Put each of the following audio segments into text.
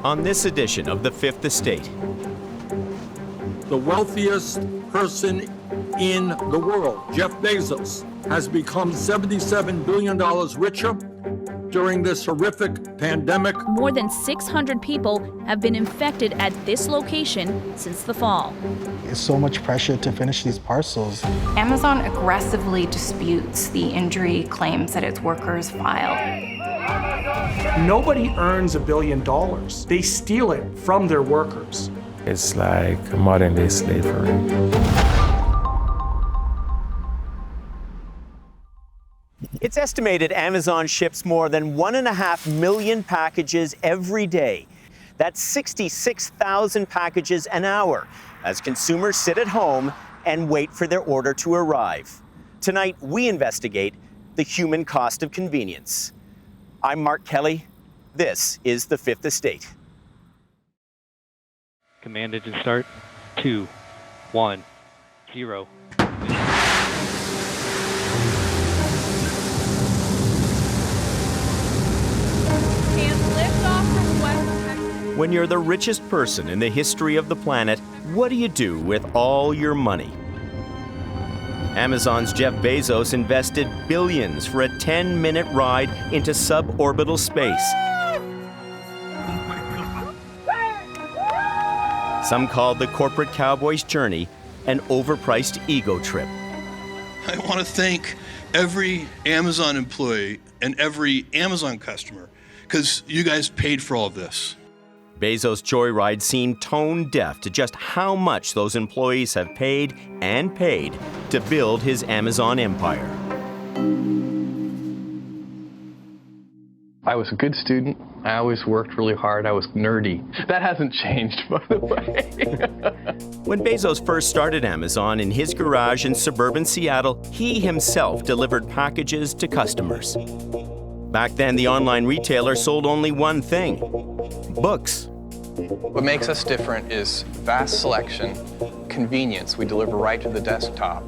on this edition of The Fifth Estate. The wealthiest person in the world, Jeff Bezos, has become $77 billion richer during this horrific pandemic. More than 600 people have been infected at this location since the fall. It's so much pressure to finish these parcels. Amazon aggressively disputes the injury claims that its workers filed. Nobody earns $1 billion. They steal it from their workers. It's like modern-day slavery. It's estimated Amazon ships more than 1.5 million packages every day. That's 66,000 packages an hour as consumers sit at home and wait for their order to arrive. Tonight, we investigate the human cost of convenience. I'm Mark Kelley. This is The Fifth Estate. Command engine start. 2, 1, 0. When you're the richest person in the history of the planet, what do you do with all your money? Amazon's Jeff Bezos invested billions for a 10-minute ride into suborbital space. Some called the corporate cowboy's journey an overpriced ego trip. I want to thank every Amazon employee and every Amazon customer because you guys paid for all of this. Bezos' joyride seemed tone deaf to just how much those employees have paid and paid to build his Amazon empire. I was a good student. I always worked really hard. I was nerdy. That hasn't changed, by the way. When Bezos first started Amazon in his garage in suburban Seattle, he himself delivered packages to customers. Back then, the online retailer sold only one thing: books. What makes us different is vast selection, convenience. We deliver right to the desktop,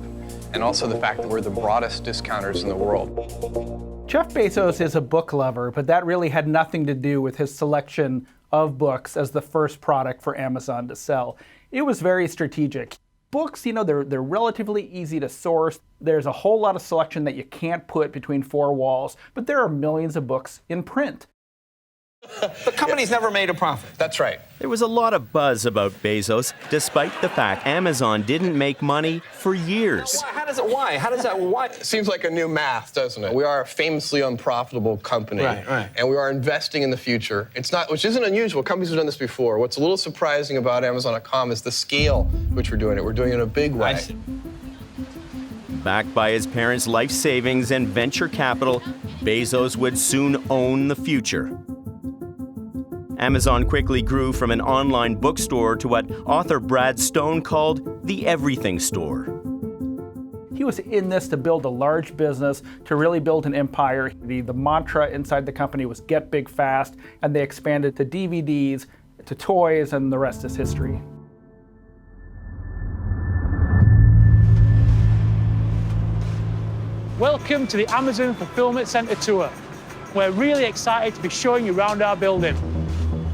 and also the fact that we're the broadest discounters in the world. Jeff Bezos is a book lover, but that really had nothing to do with his selection of books as the first product for Amazon to sell. It was very strategic. Books, they're relatively easy to source. There's a whole lot of selection that you can't put between four walls, but there are millions of books in print. The company's never made a profit. That's right. There was a lot of buzz about Bezos, despite the fact Amazon didn't make money for years. Why? Seems like a new math, doesn't it? We are a famously unprofitable company, right. And we are investing in the future. Which isn't unusual. Companies have done this before. What's a little surprising about Amazon.com is the scale which we're doing it. We're doing it in a big way. Backed by his parents' life savings and venture capital, Bezos would soon own the future. Amazon quickly grew from an online bookstore to what author Brad Stone called the everything store. He was in this to build a large business, to really build an empire. The mantra inside the company was get big fast, and they expanded to DVDs, to toys, and the rest is history. Welcome to the Amazon Fulfillment Center tour. We're really excited to be showing you around our building.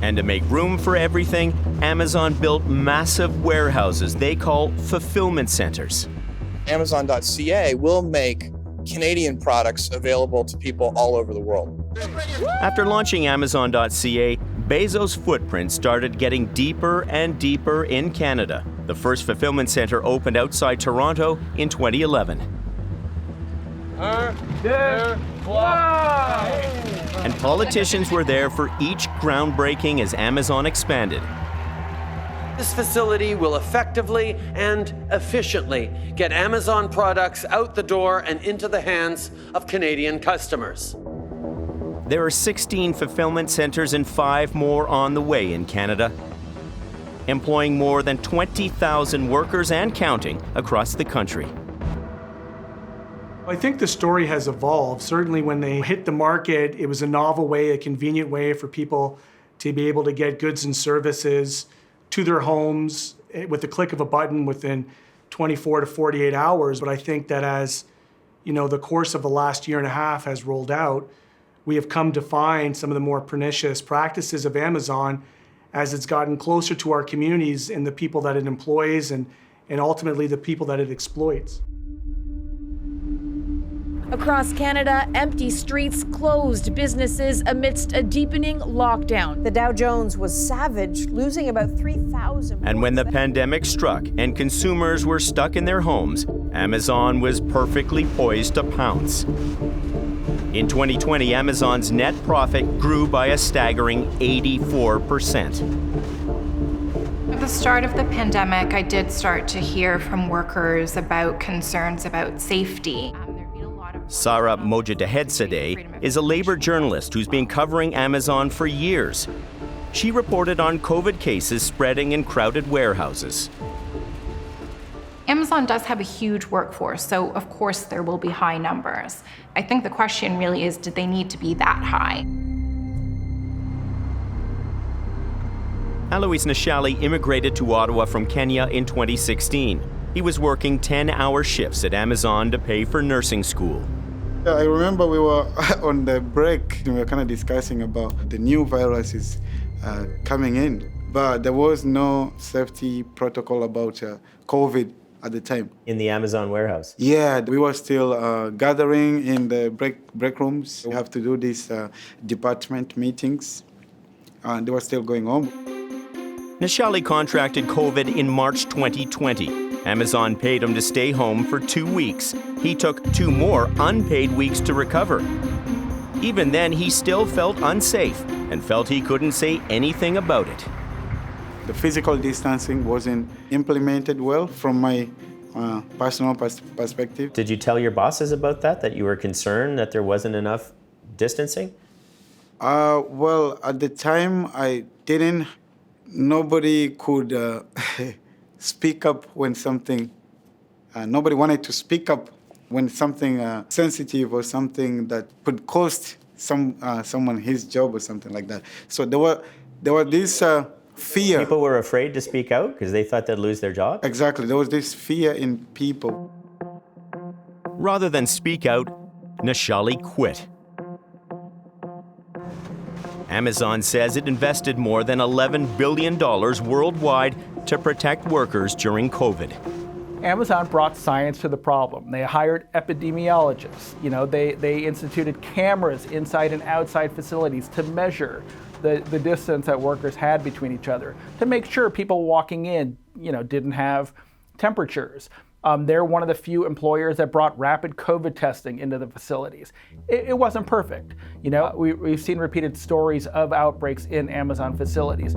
And to make room for everything, Amazon built massive warehouses they call fulfillment centers. Amazon.ca will make Canadian products available to people all over the world. After launching Amazon.ca, Bezos' footprint started getting deeper and deeper in Canada. The first fulfillment center opened outside Toronto in 2011. And politicians were there for each groundbreaking as Amazon expanded. This facility will effectively and efficiently get Amazon products out the door and into the hands of Canadian customers. There are 16 fulfillment centers and 5 more on the way in Canada, employing more than 20,000 workers and counting across the country. I think the story has evolved. Certainly when they hit the market, it was a novel way, a convenient way for people to be able to get goods and services to their homes with the click of a button within 24 to 48 hours. But I think that as the course of the last year and a half has rolled out, we have come to find some of the more pernicious practices of Amazon as it's gotten closer to our communities and the people that it employs and ultimately the people that it exploits. Across Canada, empty streets, closed businesses amidst a deepening lockdown. The Dow Jones was savage, losing about 3,000. And when the pandemic struck and consumers were stuck in their homes, Amazon was perfectly poised to pounce. In 2020, Amazon's net profit grew by a staggering 84%. At the start of the pandemic, I did start to hear from workers about concerns about safety. Sarah Mojadahedsadeh is a labor journalist who's been covering Amazon for years. She reported on COVID cases spreading in crowded warehouses. Amazon does have a huge workforce, so of course there will be high numbers. I think the question really is, did they need to be that high? Alois Nashali immigrated to Ottawa from Kenya in 2016. He was working 10-hour shifts at Amazon to pay for nursing school. I remember we were on the break, we were kind of discussing about the new viruses coming in, but there was no safety protocol about COVID at the time. In the Amazon warehouse? Yeah, we were still gathering in the break rooms. We have to do these department meetings, and they were still going on. Nashali contracted COVID in March 2020. Amazon paid him to stay home for 2 weeks. He took 2 more unpaid weeks to recover. Even then, he still felt unsafe and felt he couldn't say anything about it. The physical distancing wasn't implemented well from my personal perspective. Did you tell your bosses about that you were concerned that there wasn't enough distancing? Well, at the time, I didn't. Nobody could speak up when something, nobody wanted to speak up when something sensitive or something that could cost someone his job or something like that. So there were this fear. People were afraid to speak out because they thought they'd lose their job? Exactly, there was this fear in people. Rather than speak out, Nashali quit. Amazon says it invested more than $11 billion worldwide to protect workers during COVID. Amazon brought science to the problem. They hired epidemiologists. They instituted cameras inside and outside facilities to measure the distance that workers had between each other, to make sure people walking in, didn't have temperatures. They're one of the few employers that brought rapid COVID testing into the facilities. It wasn't perfect. We've seen repeated stories of outbreaks in Amazon facilities.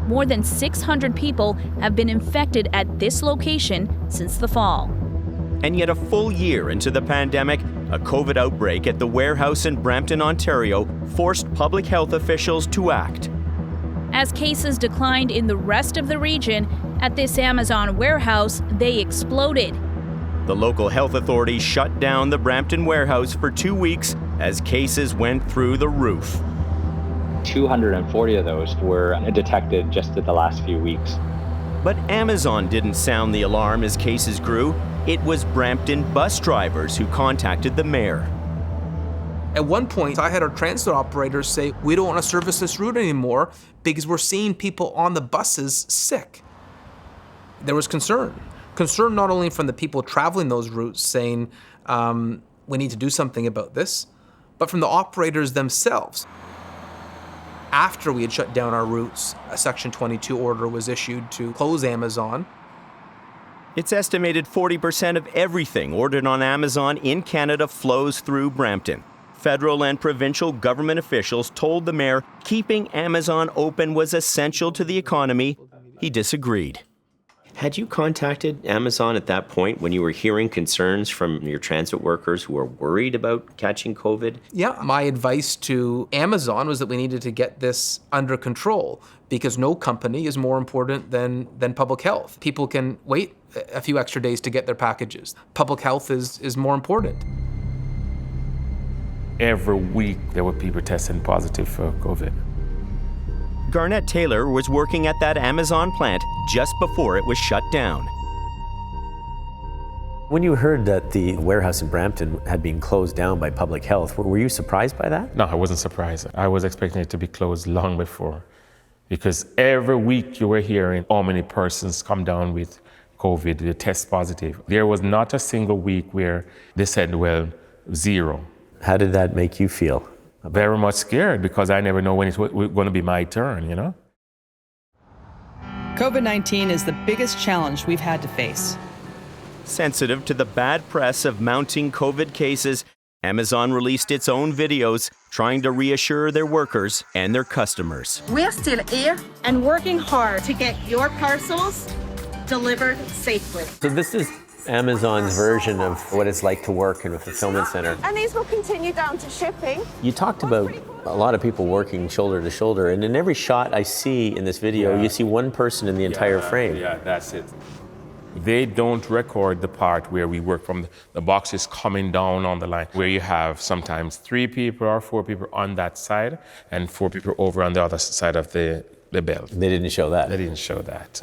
More than 600 people have been infected at this location since the fall. And yet a full year into the pandemic, a COVID outbreak at the warehouse in Brampton, Ontario, forced public health officials to act. As cases declined in the rest of the region, at this Amazon warehouse, they exploded. The local health authorities shut down the Brampton warehouse for 2 weeks as cases went through the roof. 240 of those were detected just in the last few weeks. But Amazon didn't sound the alarm as cases grew. It was Brampton bus drivers who contacted the mayor. At one point, I had our transit operators say, we don't want to service this route anymore because we're seeing people on the buses sick. There was concern. Concern not only from the people traveling those routes saying, we need to do something about this, but from the operators themselves. After we had shut down our routes, a Section 22 order was issued to close Amazon. It's estimated 40% of everything ordered on Amazon in Canada flows through Brampton. Federal and provincial government officials told the mayor keeping Amazon open was essential to the economy. He disagreed. Had you contacted Amazon at that point when you were hearing concerns from your transit workers who were worried about catching COVID? Yeah, my advice to Amazon was that we needed to get this under control because no company is more important than public health. People can wait a few extra days to get their packages. Public health is more important. Every week there were people testing positive for COVID. Garnett Taylor was working at that Amazon plant just before it was shut down. When you heard that the warehouse in Brampton had been closed down by public health, were you surprised by that? No, I wasn't surprised. I was expecting it to be closed long before, because every week you were hearing how many persons come down with COVID, they test positive. There was not a single week where they said, well, 0. How did that make you feel? Very much scared, because I never know when it's going to be my turn, you know? COVID-19 is the biggest challenge we've had to face. Sensitive to the bad press of mounting COVID cases, Amazon released its own videos trying to reassure their workers and their customers. We're still here and working hard to get your parcels delivered safely. So this is Amazon's version of what it's like to work in a fulfillment center. And these will continue down to shipping. You talked about a lot of people working shoulder to shoulder, and in every shot I see in this video, you see one person in the entire frame. Yeah, that's it. They don't record the part where we work from the boxes coming down on the line, where you have sometimes 3 people or 4 people on that side and 4 people over on the other side of the belt. They didn't show that. They didn't show that.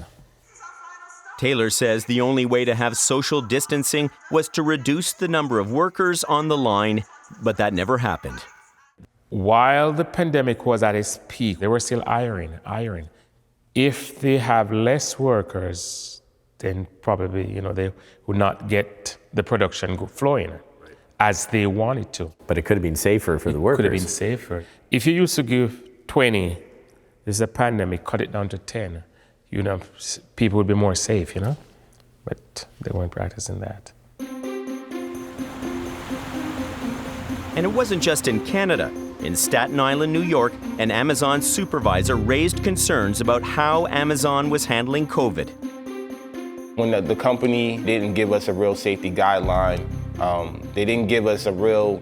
Taylor says the only way to have social distancing was to reduce the number of workers on the line, but that never happened. While the pandemic was at its peak, they were still hiring. If they have less workers, then probably, they would not get the production flowing as they wanted to. But it could have been safer for the workers. It could have been safer. If you used to give 20, there's a pandemic, cut it down to 10, people would be more safe, But they weren't practicing that. And it wasn't just in Canada. In Staten Island, New York, an Amazon supervisor raised concerns about how Amazon was handling COVID. When the company didn't give us a real safety guideline, they didn't give us a real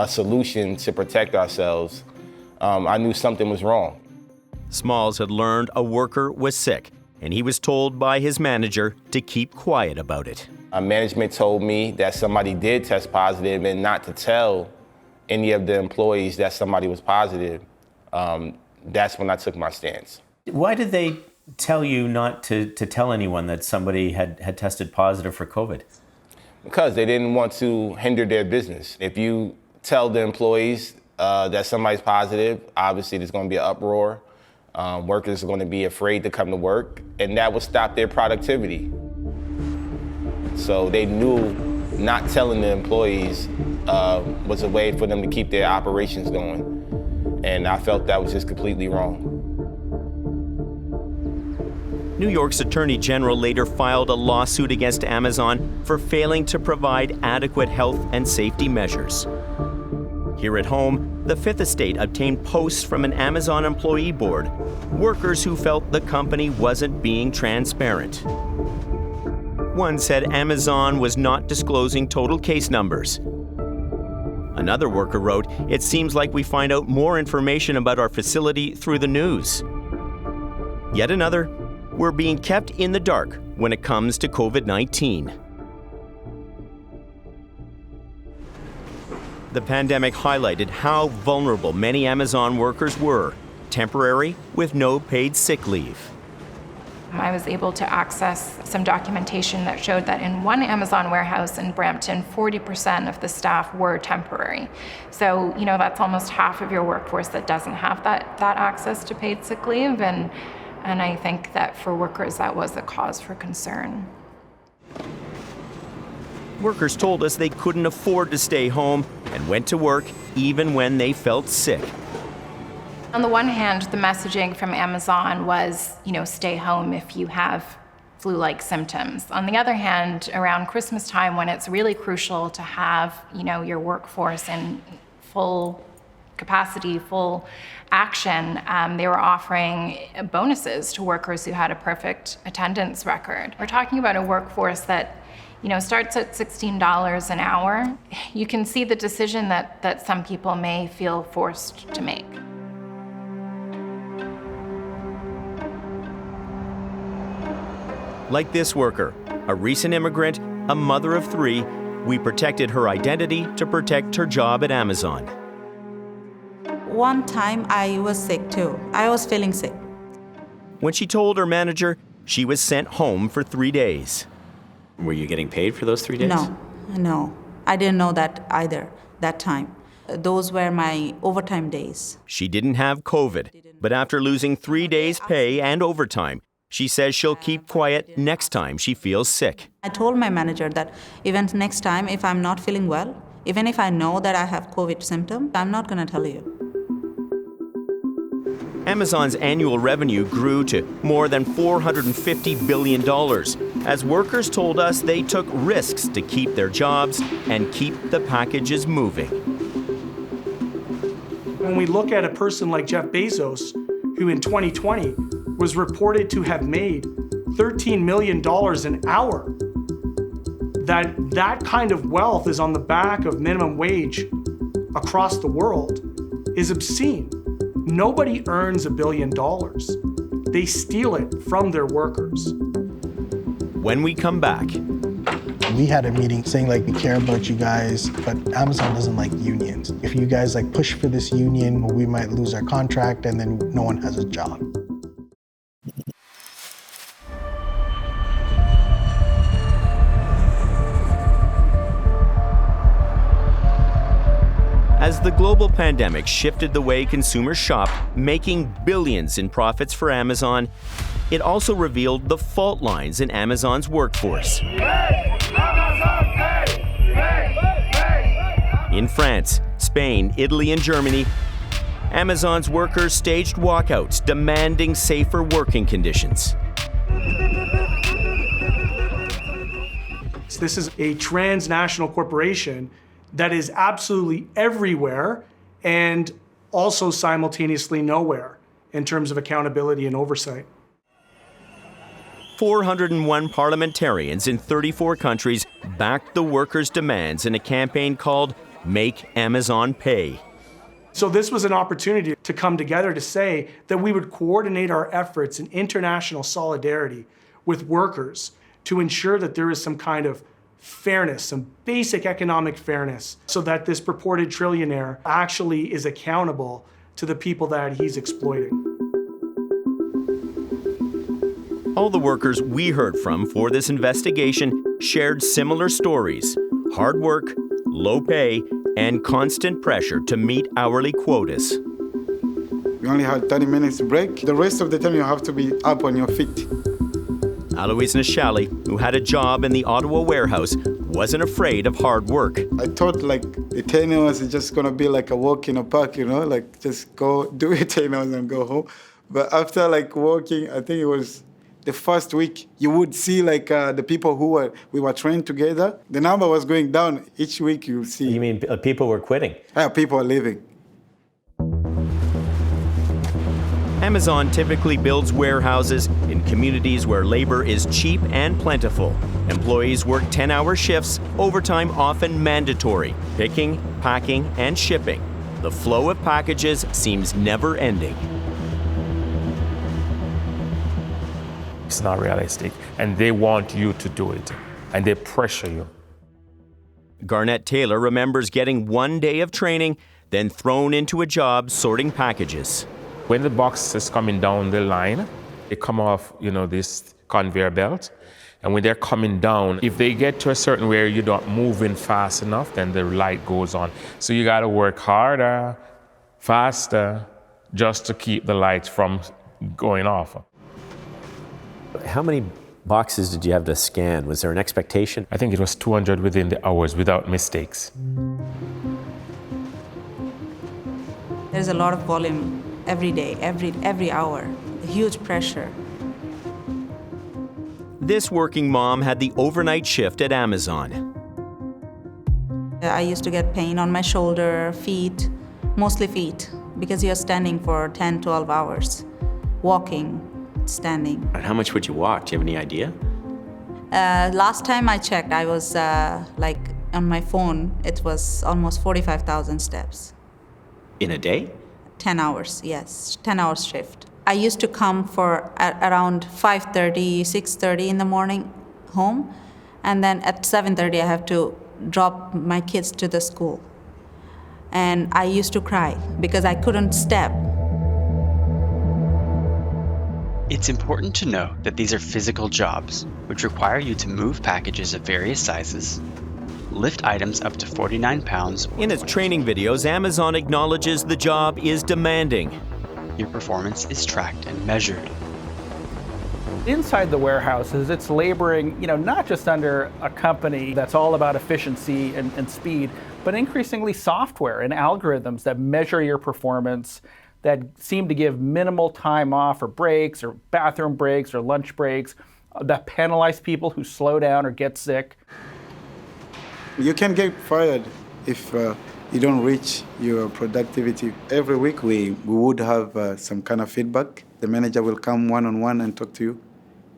solution to protect ourselves, I knew something was wrong. Smalls had learned a worker was sick, and he was told by his manager to keep quiet about it. Management told me that somebody did test positive and not to tell any of the employees that somebody was positive. That's when I took my stance. Why did they tell you not to tell anyone that somebody had tested positive for COVID? Because they didn't want to hinder their business. If you tell the employees that somebody's positive, obviously there's going to be an uproar. Workers are going to be afraid to come to work, and that would stop their productivity. So they knew not telling the employees was a way for them to keep their operations going. And I felt that was just completely wrong. New York's Attorney General later filed a lawsuit against Amazon for failing to provide adequate health and safety measures. Here at home, the Fifth Estate obtained posts from an Amazon employee board, workers who felt the company wasn't being transparent. One said Amazon was not disclosing total case numbers. Another worker wrote, "It seems like we find out more information about our facility through the news." Yet another, "We're being kept in the dark when it comes to COVID-19. The pandemic highlighted how vulnerable many Amazon workers were, temporary with no paid sick leave. I was able to access some documentation that showed that in one Amazon warehouse in Brampton, 40% of the staff were temporary. So, that's almost half of your workforce that doesn't have that access to paid sick leave. And I think that for workers, that was a cause for concern. Workers told us they couldn't afford to stay home and went to work even when they felt sick. On the one hand, the messaging from Amazon was, stay home if you have flu-like symptoms. On the other hand, around Christmas time, when it's really crucial to have, your workforce in full capacity, full action, they were offering bonuses to workers who had a perfect attendance record. We're talking about a workforce that starts at $16 an hour. You can see the decision that some people may feel forced to make. Like this worker, a recent immigrant, a mother of 3, we protected her identity to protect her job at Amazon. One time I was sick too. I was feeling sick. When she told her manager, she was sent home for 3 days. Were you getting paid for those 3 days? No. I didn't know that either that time. Those were my overtime days. She didn't have COVID, but after losing 3 days' pay and overtime, she says she'll keep quiet next time she feels sick. I told my manager that even next time, if I'm not feeling well, even if I know that I have COVID symptom, I'm not going to tell you. Amazon's annual revenue grew to more than $450 billion as workers told us they took risks to keep their jobs and keep the packages moving. When we look at a person like Jeff Bezos, who in 2020 was reported to have made $13 million an hour, that kind of wealth is on the back of minimum wage across the world is obscene. Nobody earns $1 billion. They steal it from their workers. When we come back, we had a meeting saying like, we care about you guys, but Amazon doesn't like unions. If you guys like push for this union, we might lose our contract and then no one has a job. as the global pandemic shifted the way consumers shop, making billions in profits for Amazon, it also revealed the fault lines in Amazon's workforce. In France, Spain, Italy, and Germany, Amazon's workers staged walkouts demanding safer working conditions. This is a transnational corporation that is absolutely everywhere and also simultaneously nowhere in terms of accountability and oversight. 401 parliamentarians in 34 countries backed the workers' demands in a campaign called Make Amazon Pay. So this was an opportunity to come together to say that we would coordinate our efforts in international solidarity with workers to ensure that there is some kind of fairness, some basic economic fairness, so that this purported trillionaire actually is accountable to the people that he's exploiting. All the workers we heard from for this investigation shared similar stories: hard work, low pay, and constant pressure to meet hourly quotas. You only had 30 minutes break. The rest of the time you have to be up on your feet. Alois Nishali, who had a job in the Ottawa warehouse, wasn't afraid of hard work. I thought like the 10 hours is just gonna be like a walk in a park, you know, like just go do it 10 hours and go home. But after like working, I think it was the first week, you would see like the people who we were trained together, the number was going down. Each week you see. You mean people were quitting? Yeah, people are leaving. Amazon typically builds warehouses in communities where labor is cheap and plentiful. Employees work 10-hour shifts, overtime often mandatory, picking, packing, and shipping. The flow of packages seems never ending. It's not realistic, and they want you to do it, and they pressure you. Garnett Taylor remembers getting 1 day of training, then thrown into a job sorting packages. When the box is coming down the line, they come off, this conveyor belt. And when they're coming down, if they get to a certain where you're not moving fast enough, then the light goes on. So you gotta work harder, faster, just to keep the lights from going off. How many boxes did you have to scan? Was there an expectation? I think it was 200 within the hours without mistakes. There's a lot of volume every day, every hour, huge pressure. This working mom had the overnight shift at Amazon. I used to get pain on my shoulder, feet, mostly feet, because you're standing for 10, 12 hours, walking, standing. And how much would you walk? Do you have any idea? Last time I checked, I was on my phone, it was almost 45,000 steps. In a day? 10 hours, yes, 10 hours shift. I used to come for around 5:30, 6:30 in the morning home, and then at 7:30 I have to drop my kids to the school. And I used to cry because I couldn't step. It's important to know that these are physical jobs, which require you to move packages of various sizes, lift items up to 49 pounds. In its training videos, Amazon acknowledges the job is demanding. Your performance is tracked and measured. Inside the warehouses, it's laboring, not just under a company that's all about efficiency and speed, but increasingly software and algorithms that measure your performance, that seem to give minimal time off or breaks or bathroom breaks or lunch breaks, that penalize people who slow down or get sick. You can get fired if you don't reach your productivity. Every week we would have some kind of feedback. The manager will come one-on-one and talk to you.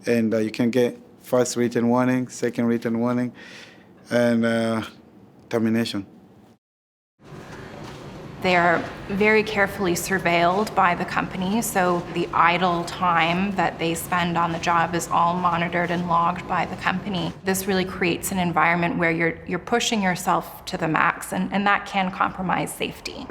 And you can get first written warning, second written warning, and termination. They are very carefully surveilled by the company, so the idle time that they spend on the job is all monitored and logged by the company. This really creates an environment where you're pushing yourself to the max, and that can compromise safety.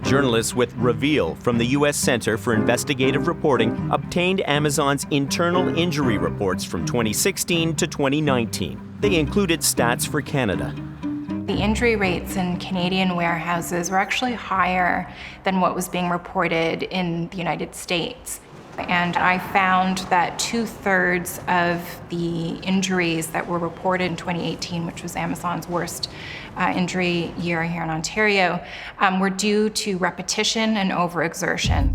Journalists with Reveal from the U.S. Center for Investigative Reporting obtained Amazon's internal injury reports from 2016 to 2019. They included stats for Canada. The injury rates in Canadian warehouses were actually higher than what was being reported in the United States. And I found that 2/3 of the injuries that were reported in 2018, which was Amazon's worst injury year here in Ontario, were due to repetition and overexertion.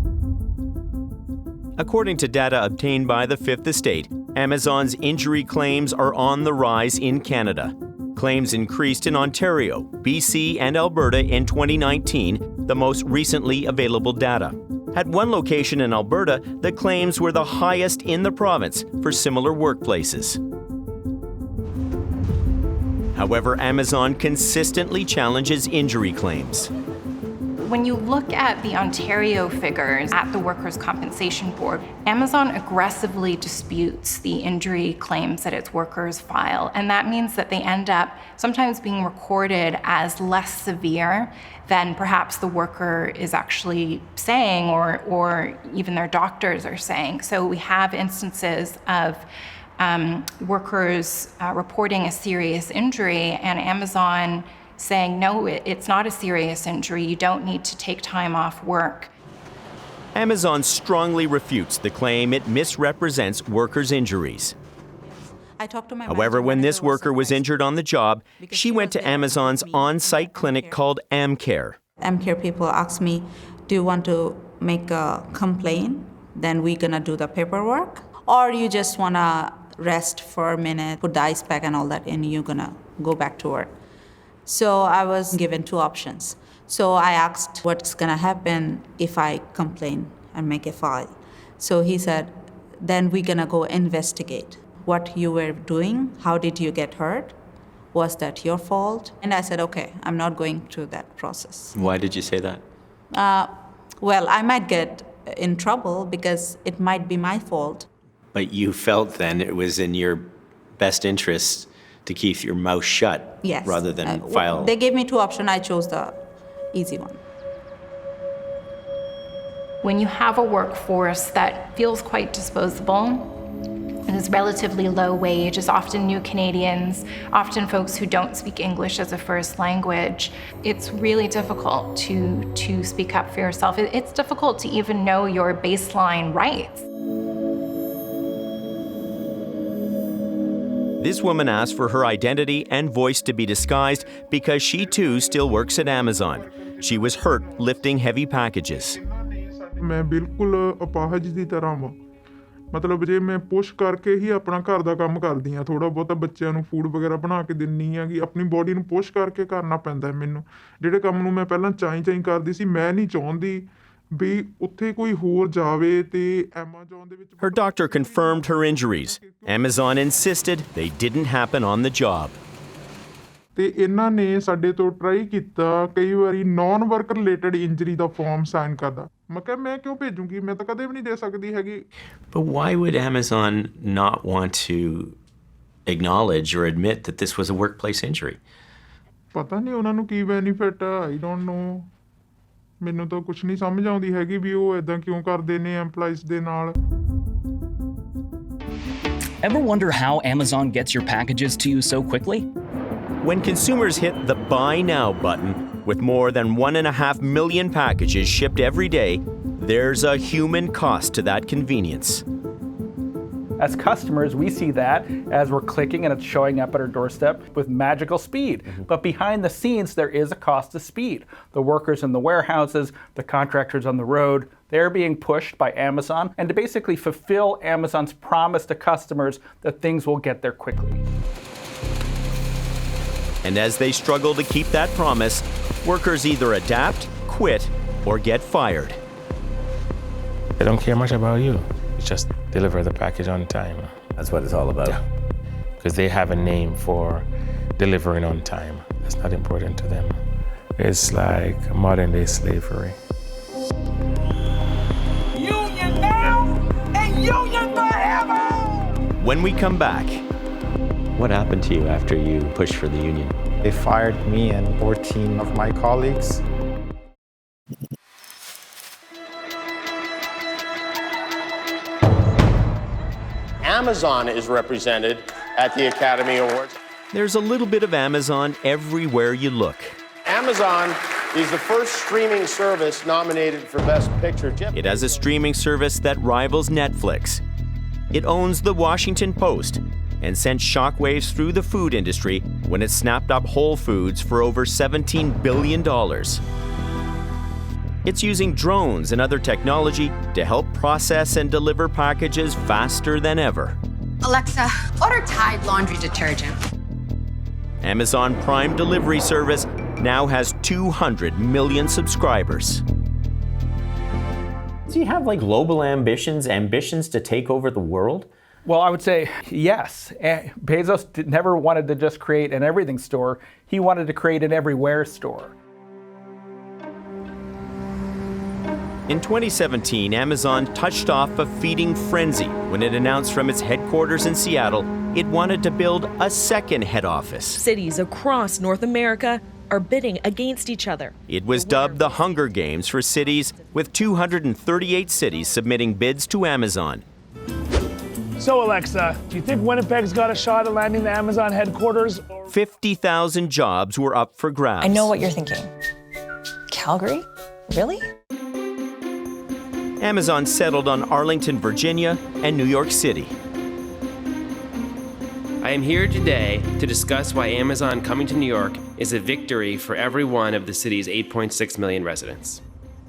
According to data obtained by the Fifth Estate, Amazon's injury claims are on the rise in Canada. Claims increased in Ontario, BC, and Alberta in 2019, the most recently available data. At one location in Alberta, the claims were the highest in the province for similar workplaces. However, Amazon consistently challenges injury claims. When you look at the Ontario figures at the Workers' Compensation Board, Amazon aggressively disputes the injury claims that its workers file, and that means that they end up sometimes being recorded as less severe than perhaps the worker is actually saying or even their doctors are saying. So we have instances of workers reporting a serious injury and Amazon saying, no, it's not a serious injury, you don't need to take time off work. Amazon strongly refutes the claim it misrepresents workers' injuries. However, when this worker was injured on the job, she went to Amazon's on-site clinic called AmCare. AmCare people asked me, do you want to make a complaint? Then we're gonna do the paperwork. Or you just wanna rest for a minute, put the ice pack and all that, and you're gonna go back to work. So I was given two options. So I asked what's gonna happen if I complain and make a file. So he said, then we're gonna go investigate what you were doing, how did you get hurt, was that your fault? And I said, okay, I'm not going through that process. Why did you say that? Well, I might get in trouble because it might be my fault. But you felt then it was in your best interest to keep your mouth shut Yes. rather than file. They gave me two options, I chose the easy one. When you have a workforce that feels quite disposable, and is relatively low wage, is often new Canadians, often folks who don't speak English as a first language, it's really difficult to speak up for yourself. It's difficult to even know your baseline rights. This woman asked for her identity and voice to be disguised because she too still works at Amazon. She was hurt lifting heavy packages. ਮੈਂ ਬਿਲਕੁਲ ਅਪਾਹਜ ਦੀ ਤਰ੍ਹਾਂ ਵਾਂ ਮਤਲਬ ਜੇ ਮੈਂ push ਕਰਕੇ ਹੀ ਆਪਣਾ ਘਰ ਦਾ ਕੰਮ ਕਰਦੀ ਆ ਥੋੜਾ ਬਹੁਤਾ ਬੱਚਿਆਂ ਨੂੰ ਫੂਡ ਵਗੈਰਾ ਬਣਾ ਕੇ ਦਿੰਨੀ ਆ ਕਿ ਆਪਣੀ ਬੋਡੀ ਨੂੰ ਪੁਸ਼ ਕਰਕੇ ਕਰਨਾ ਪੈਂਦਾ ਮੈਨੂੰ ਜਿਹੜੇ ਕੰਮ ਨੂੰ ਮੈਂ ਪਹਿਲਾਂ ਚਾਈ ਕਰਦੀ ਸੀ ਮੈਂ ਨਹੀਂ ਚਾਹੁੰਦੀ ਵੀ ਉੱਥੇ ਕੋਈ ਹੋਰ ਜਾਵੇ ਤੇ Amazon ਦੇ ਵਿੱਚ Her doctor confirmed her injuries. Amazon insisted they didn't happen on the job. ਤੇ ਇਹਨਾਂ ਨੇ ਸਾਡੇ ਤੋਂ ਟਰਾਈ ਕੀਤਾ ਕਈ ਵਾਰੀ ਨਾਨ ਵਰਕ ਰਿਲੇਟਡ ਇੰਜਰੀ ਦਾ ਫਾਰਮ ਸਾਈਨ ਕਰਦਾ ਮੈਂ ਕਿਹਾ ਮੈਂ ਕਿਉਂ ਭੇਜੂਗੀ ਮੈਂ ਤਾਂ ਕਦੇ ਵੀ ਨਹੀਂ ਦੇ ਸਕਦੀ ਹੈਗੀ But why would Amazon not want to acknowledge or admit that this was a workplace injury? ਪਤਾ ਨਹੀਂ ਉਹਨਾਂ ਨੂੰ ਕੀ ਬੈਨੀਫਿਟ ਆਈ ਡੋਨਟ ਨੋ ਮੈਨੂੰ ਤਾਂ ਕੁਝ ਨਹੀਂ ਸਮਝ ਆਉਂਦੀ ਹੈਗੀ ਵੀ ਉਹ ਇਦਾਂ ਕਿਉਂ ਕਰਦੇ ਨੇ EMPLOYEES ਦੇ ਨਾਲ। Ever wonder how Amazon gets your packages to you so quickly? When consumers hit the Buy Now button, with more than 1.5 million packages shipped every day, there's a human cost to that convenience. As customers, we see that as we're clicking and it's showing up at our doorstep with magical speed. But behind the scenes, there is a cost to speed. The workers in the warehouses, the contractors on the road, they're being pushed by Amazon and to basically fulfill Amazon's promise to customers that things will get there quickly. And as they struggle to keep that promise, workers either adapt, quit, or get fired. They don't care much about you. Just deliver the package on time. That's what it's all about. Yeah. Because they have a name for delivering on time. That's not important to them. It's like modern day slavery. Union now and union forever! When we come back, what happened to you after you pushed for the union? They fired me and 14 of my colleagues. Amazon is represented at the Academy Awards. There's a little bit of Amazon everywhere you look. Amazon is the first streaming service nominated for Best Picture. It has a streaming service that rivals Netflix. It owns the Washington Post and sent shockwaves through the food industry when it snapped up Whole Foods for over $17 billion. It's using drones and other technology to help process and deliver packages faster than ever. Alexa, order Tide laundry detergent. Amazon Prime delivery service now has 200 million subscribers. Do you have global ambitions to take over the world? Well, I would say yes. Bezos never wanted to just create an everything store. He wanted to create an everywhere store. In 2017, Amazon touched off a feeding frenzy when it announced from its headquarters in Seattle it wanted to build a second head office. Cities across North America are bidding against each other. It was dubbed the Hunger Games for cities, with 238 cities submitting bids to Amazon. So, Alexa, do you think Winnipeg's got a shot at landing the Amazon headquarters? 50,000 jobs were up for grabs. I know what you're thinking. Calgary? Really? Amazon settled on Arlington, Virginia, and New York City. I am here today to discuss why Amazon coming to New York is a victory for every one of the city's 8.6 million residents.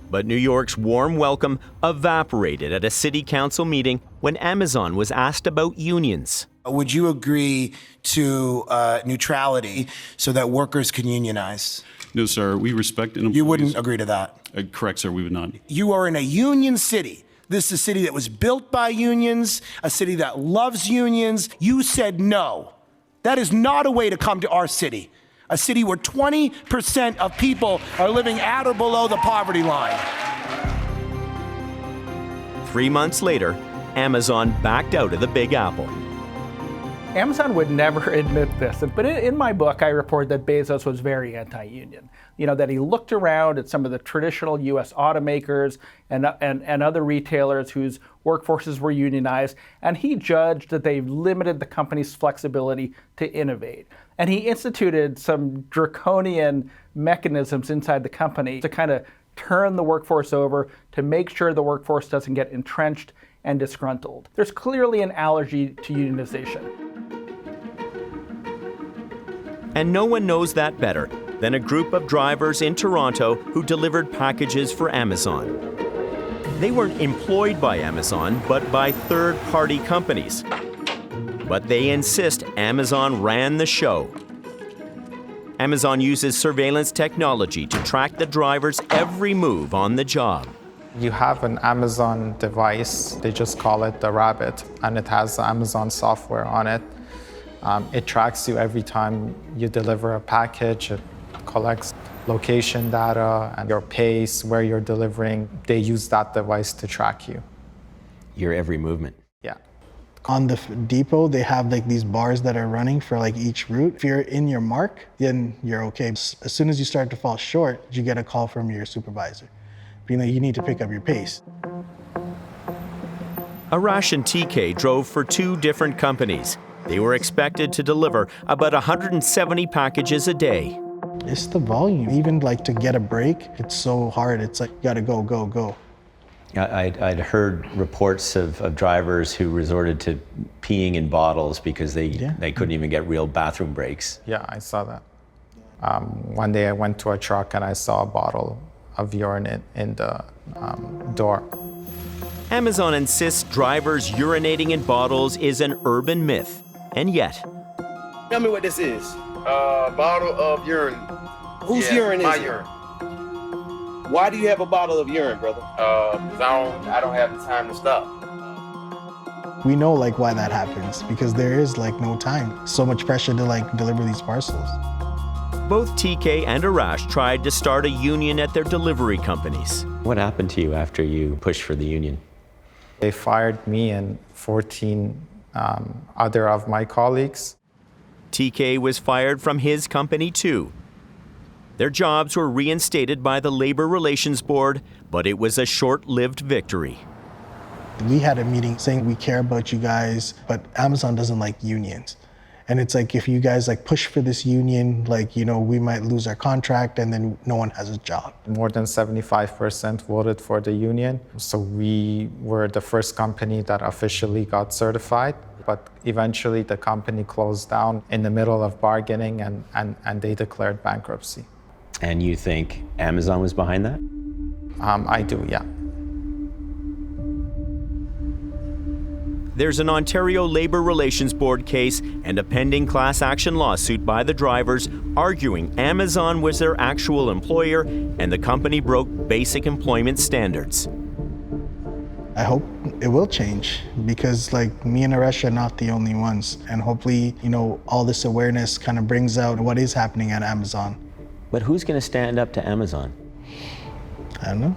But New York's warm welcome evaporated at a city council meeting when Amazon was asked about unions. Would you agree to neutrality so that workers can unionize? No, sir. We respect employees. You wouldn't agree to that? Correct, sir. We would not. You are in a union city. This is a city that was built by unions, a city that loves unions. You said no. That is not a way to come to our city. A city where 20% of people are living at or below the poverty line. 3 months later, Amazon backed out of the Big Apple. Amazon would never admit this, but in my book, I report that Bezos was very anti-union. That he looked around at some of the traditional U.S. automakers and other retailers whose workforces were unionized, and he judged that they limited the company's flexibility to innovate. And he instituted some draconian mechanisms inside the company to kind of turn the workforce over to make sure the workforce doesn't get entrenched and disgruntled. There's clearly an allergy to unionization. And no one knows that better than a group of drivers in Toronto who delivered packages for Amazon. They weren't employed by Amazon, but by third-party companies. But they insist Amazon ran the show. Amazon uses surveillance technology to track the driver's every move on the job. You have an Amazon device, they just call it the Rabbit, and it has Amazon software on it. It tracks you every time you deliver a package. It collects location data and your pace, where you're delivering. They use that device to track you. Your every movement. Yeah. On the depot, they have like these bars that are running for like each route. If you're in your mark, then you're okay. As soon as you start to fall short, you get a call from your supervisor. You need to pick up your pace. Arash and TK drove for 2 different companies. They were expected to deliver about 170 packages a day. It's the volume. Even like to get a break, it's so hard. It's like, you gotta go, go, go. I'd heard reports of drivers who resorted to peeing in bottles because they couldn't even get real bathroom breaks. Yeah, I saw that. One day I went to a truck and I saw a bottle of urine in the door. Amazon insists drivers urinating in bottles is an urban myth, and yet. Tell me what this is. Bottle of urine. Whose urine is it? Urine. Why do you have a bottle of urine, brother? Because I don't have the time to stop. We know like why that happens, because there is like no time. So much pressure to like deliver these parcels. Both TK and Arash tried to start a union at their delivery companies. What happened to you after you pushed for the union? They fired me and 14 other of my colleagues. TK was fired from his company too. Their jobs were reinstated by the Labor Relations Board, but it was a short-lived victory. We had a meeting saying we care about you guys, but Amazon doesn't like unions. And it's like, if you guys like push for this union, like, we might lose our contract and then no one has a job. More than 75% voted for the union. So we were the first company that officially got certified. But eventually the company closed down in the middle of bargaining and they declared bankruptcy. And you think Amazon was behind that? I do, yeah. There's an Ontario Labor Relations Board case and a pending class action lawsuit by the drivers arguing Amazon was their actual employer and the company broke basic employment standards. I hope it will change, because like me and Arash are not the only ones. And hopefully, all this awareness kind of brings out what is happening at Amazon. But who's going to stand up to Amazon? I don't know.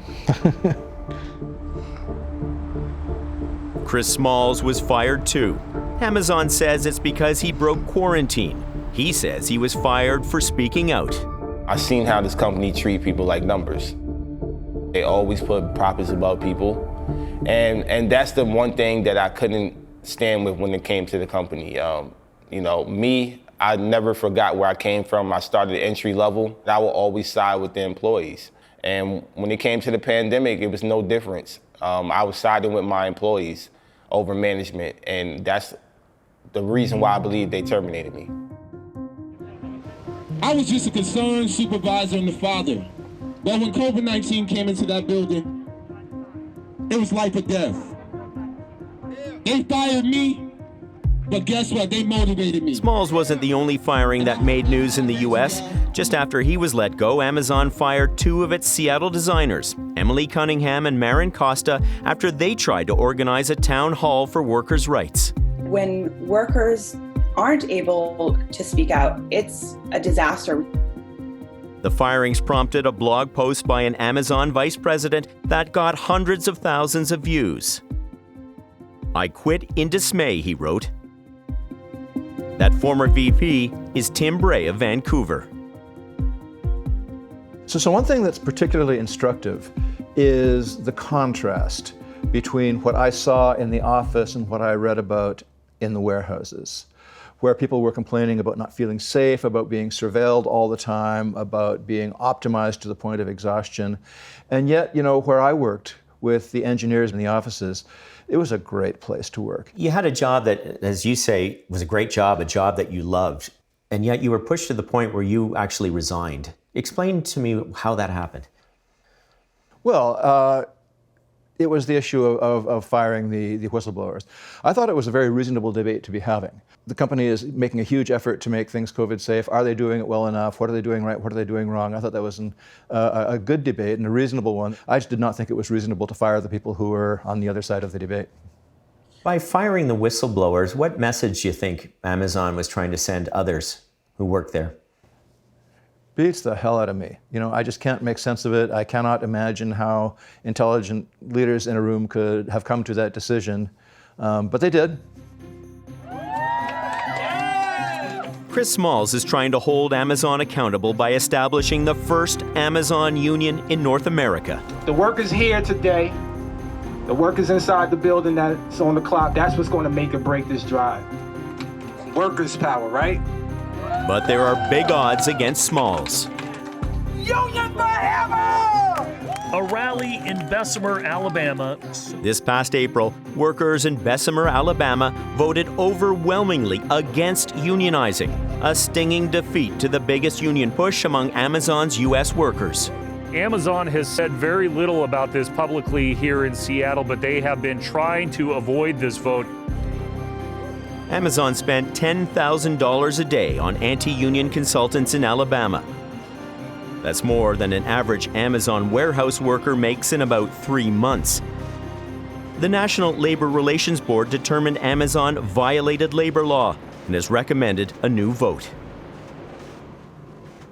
Chris Smalls was fired too. Amazon says it's because he broke quarantine. He says he was fired for speaking out. I've seen how this company treat people like numbers. They always put profits above people. And that's the one thing that I couldn't stand with when it came to the company. Me, I never forgot where I came from. I started entry level. I will always side with the employees. And when it came to the pandemic, it was no difference. I was siding with my employees over management, and that's the reason why I believe they terminated me. I was just a concerned supervisor and the father. But when COVID-19 came into that building, it was life or death. They fired me, but guess what? They motivated me. Smalls wasn't the only firing that made news in the U.S. Just after he was let go, Amazon fired 2 of its Seattle designers, Emily Cunningham and Marin Costa, after they tried to organize a town hall for workers' rights. When workers aren't able to speak out, it's a disaster. The firings prompted a blog post by an Amazon vice president that got hundreds of thousands of views. "I quit in dismay," he wrote. That former VP is Tim Bray of Vancouver. So one thing that's particularly instructive is the contrast between what I saw in the office and what I read about in the warehouses, where people were complaining about not feeling safe, about being surveilled all the time, about being optimized to the point of exhaustion. And yet, where I worked with the engineers in the offices, it was a great place to work. You had a job that, as you say, was a great job, a job that you loved, and yet you were pushed to the point where you actually resigned. Explain to me how that happened. Well, it was the issue of firing the whistleblowers. I thought it was a very reasonable debate to be having. The company is making a huge effort to make things COVID safe. Are they doing it well enough? What are they doing right? What are they doing wrong? I thought that was a good debate and a reasonable one. I just did not think it was reasonable to fire the people who were on the other side of the debate. By firing the whistleblowers, what message do you think Amazon was trying to send others who work there? Beats the hell out of me. I just can't make sense of it. I cannot imagine how intelligent leaders in a room could have come to that decision, but they did. Chris Smalls is trying to hold Amazon accountable by establishing the first Amazon union in North America. The workers here today, the workers inside the building that's on the clock, that's what's going to make or break this drive. Workers' power, right? But there are big odds against Smalls. Union forever! A rally in Bessemer, Alabama. This past April, workers in Bessemer, Alabama voted overwhelmingly against unionizing, a stinging defeat to the biggest union push among Amazon's U.S. workers. Amazon has said very little about this publicly here in Seattle, but they have been trying to avoid this vote. Amazon spent $10,000 a day on anti-union consultants in Alabama. That's more than an average Amazon warehouse worker makes in about 3 months. The National Labor Relations Board determined Amazon violated labor law and has recommended a new vote.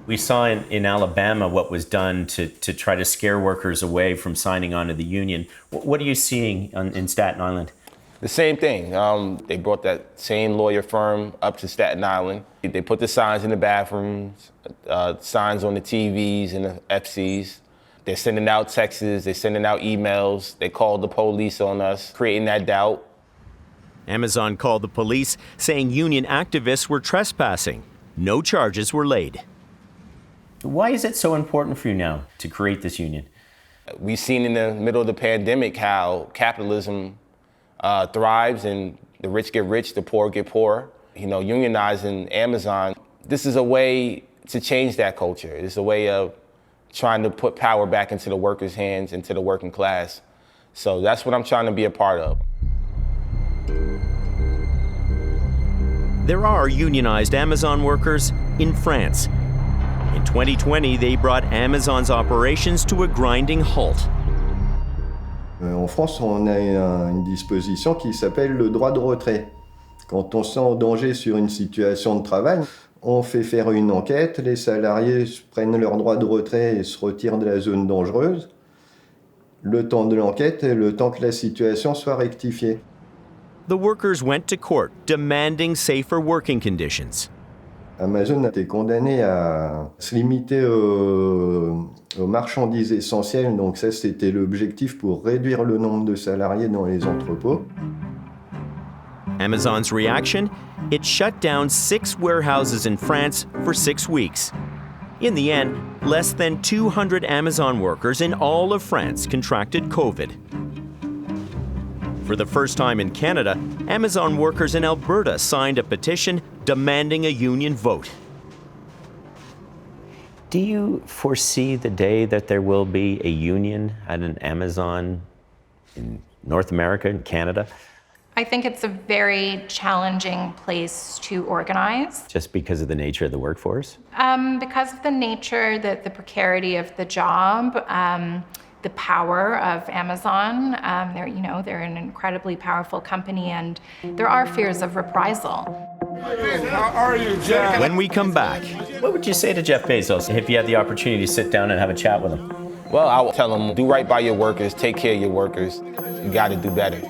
We saw in Alabama what was done to try to scare workers away from signing on to the union. What are you seeing in Staten Island? The same thing. They brought that same lawyer firm up to Staten Island. They put the signs in the bathrooms, signs on the TVs and the FCs. They're sending out texts, they're sending out emails. They called the police on us, creating that doubt. Amazon called the police, saying union activists were trespassing. No charges were laid. Why is it so important for you now to create this union? We've seen in the middle of the pandemic how capitalism thrives and the rich get rich, the poor get poor. You know, unionizing Amazon, this is a way to change that culture. It's a way of trying to put power back into the workers' hands, into the working class. So that's what I'm trying to be a part of. There are unionized Amazon workers in France. In 2020, they brought Amazon's operations to a grinding halt. En France, on a une disposition qui s'appelle le droit de retrait. Quand on se sent en danger sur une situation de travail, on fait faire une enquête, les salariés prennent leur droit de retrait et se retirent de la zone dangereuse, le temps de l'enquête et le temps que la situation soit rectifiée. The workers went to court demanding safer working conditions. Amazon a été condamné à se limiter aux marchandises essentielles, donc ça c'était l'objectif pour réduire le nombre de salariés dans les entrepôts. Amazon's reaction? It shut down 6 warehouses in France for 6 weeks. In the end, less than 200 Amazon workers in all of France contracted COVID. For the first time in Canada, Amazon workers in Alberta signed a petition demanding a union vote. Do you foresee the day that there will be a union at an Amazon in North America and Canada? I think it's a very challenging place to organize. Just because of the nature of the workforce? Because of the nature, the precarity of the job, the power of Amazon. They're an incredibly powerful company, and there are fears of reprisal. How are you, Jeff? When we come back, what would you say to Jeff Bezos if you had the opportunity to sit down and have a chat with him? Well, I would tell them, do right by your workers, take care of your workers. You got to do better.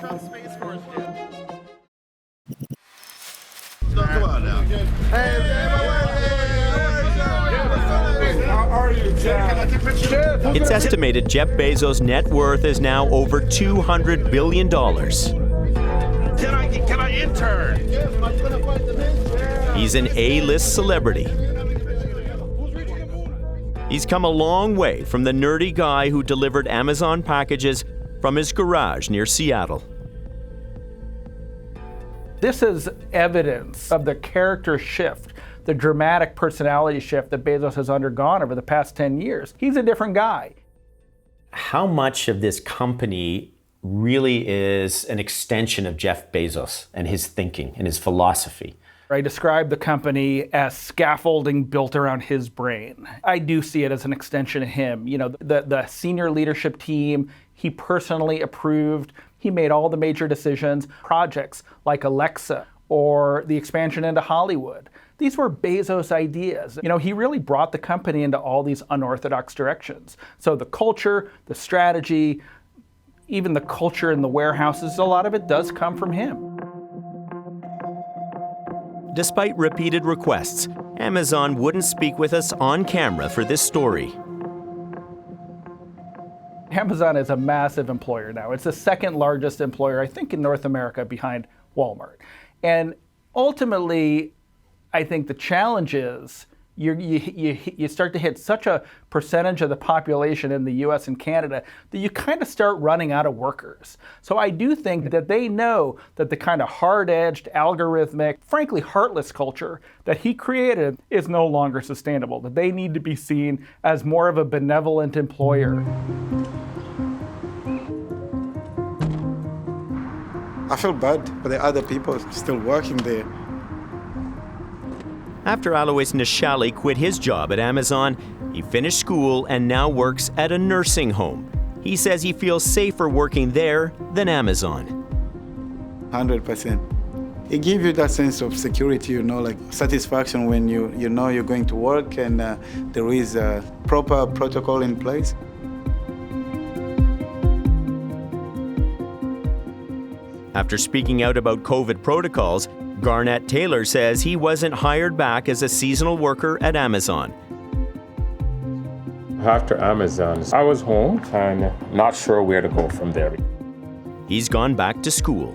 Come on now. How are you, Jeff? Can I take a picture? It's estimated Jeff Bezos' net worth is now over $200 billion. Can I intern? He's an A-list celebrity. He's come a long way from the nerdy guy who delivered Amazon packages from his garage near Seattle. This is evidence of the character shift, the dramatic personality shift that Bezos has undergone over the past 10 years. He's a different guy. How much of this company really is an extension of Jeff Bezos and his thinking and his philosophy? I describe the company as scaffolding built around his brain. I do see it as an extension of him. You know, the senior leadership team, he personally approved. He made all the major decisions, projects like Alexa or the expansion into Hollywood. These were Bezos' ideas. You know, he really brought the company into all these unorthodox directions. So the culture, the strategy, even the culture in the warehouses, a lot of it does come from him. despite repeated requests, Amazon wouldn't speak with us on camera for this story. Amazon is a massive employer now. It's the second largest employer, I think, in North America behind Walmart. And ultimately, I think the challenge is you start to hit such a percentage of the population in the US and Canada that you kind of start running out of workers. So I do think that they know that the kind of hard-edged, algorithmic, frankly heartless culture that he created is no longer sustainable, that they need to be seen as more of a benevolent employer. I feel bad for the other people still working there. After Alois Nishali quit his job at Amazon, he finished school and now works at a nursing home. He says he feels safer working there than Amazon. 100%. It gives you that sense of security, you know, like satisfaction when you know you're going to work and there is a proper protocol in place. After speaking out about COVID protocols, Garnett Taylor says he wasn't hired back as a seasonal worker at Amazon. After Amazon, I was home and not sure where to go from there. He's gone back to school.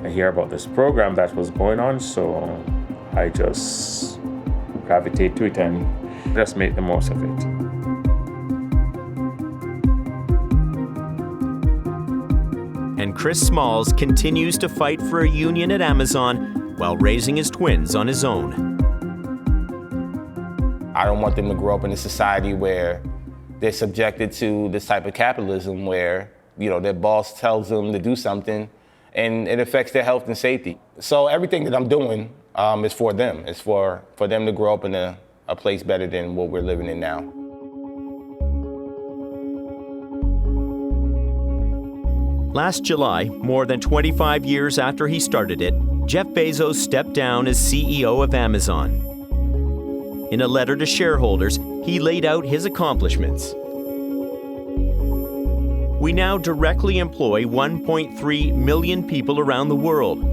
I hear about this program that was going on, so I just gravitate to it and just make the most of it. And Chris Smalls continues to fight for a union at Amazon while raising his twins on his own. I don't want them to grow up in a society where they're subjected to this type of capitalism where, you know, their boss tells them to do something and it affects their health and safety. So everything that I'm doing is for them. It's for them to grow up in a place better than what we're living in now. Last July, more than 25 years after he started it, Jeff Bezos stepped down as CEO of Amazon. In a letter to shareholders, he laid out his accomplishments. We now directly employ 1.3 million people around the world.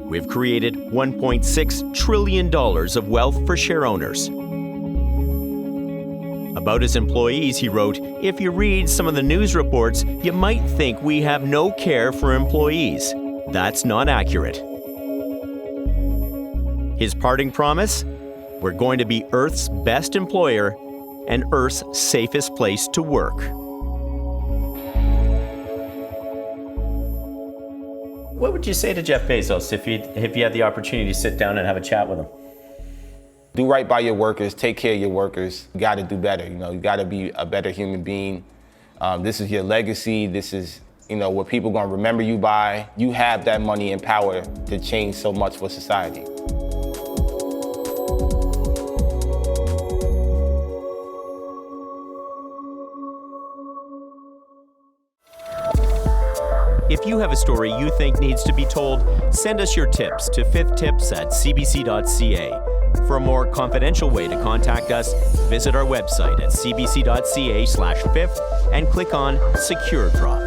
We've created $1.6 trillion of wealth for share owners. About his employees, he wrote, "If you read some of the news reports, you might think we have no care for employees. That's not accurate." His parting promise? We're going to be Earth's best employer and Earth's safest place to work. What would you say to Jeff Bezos if you had the opportunity to sit down and have a chat with him? Do right by your workers, take care of your workers. You gotta do better, you know, you gotta be a better human being. This is your legacy, this is, you know, what people are gonna remember you by. You have that money and power to change so much for society. If you have a story you think needs to be told, send us your tips to fifthtips@cbc.ca. For a more confidential way to contact us, visit our website at cbc.ca/fifth and click on Secure Drop.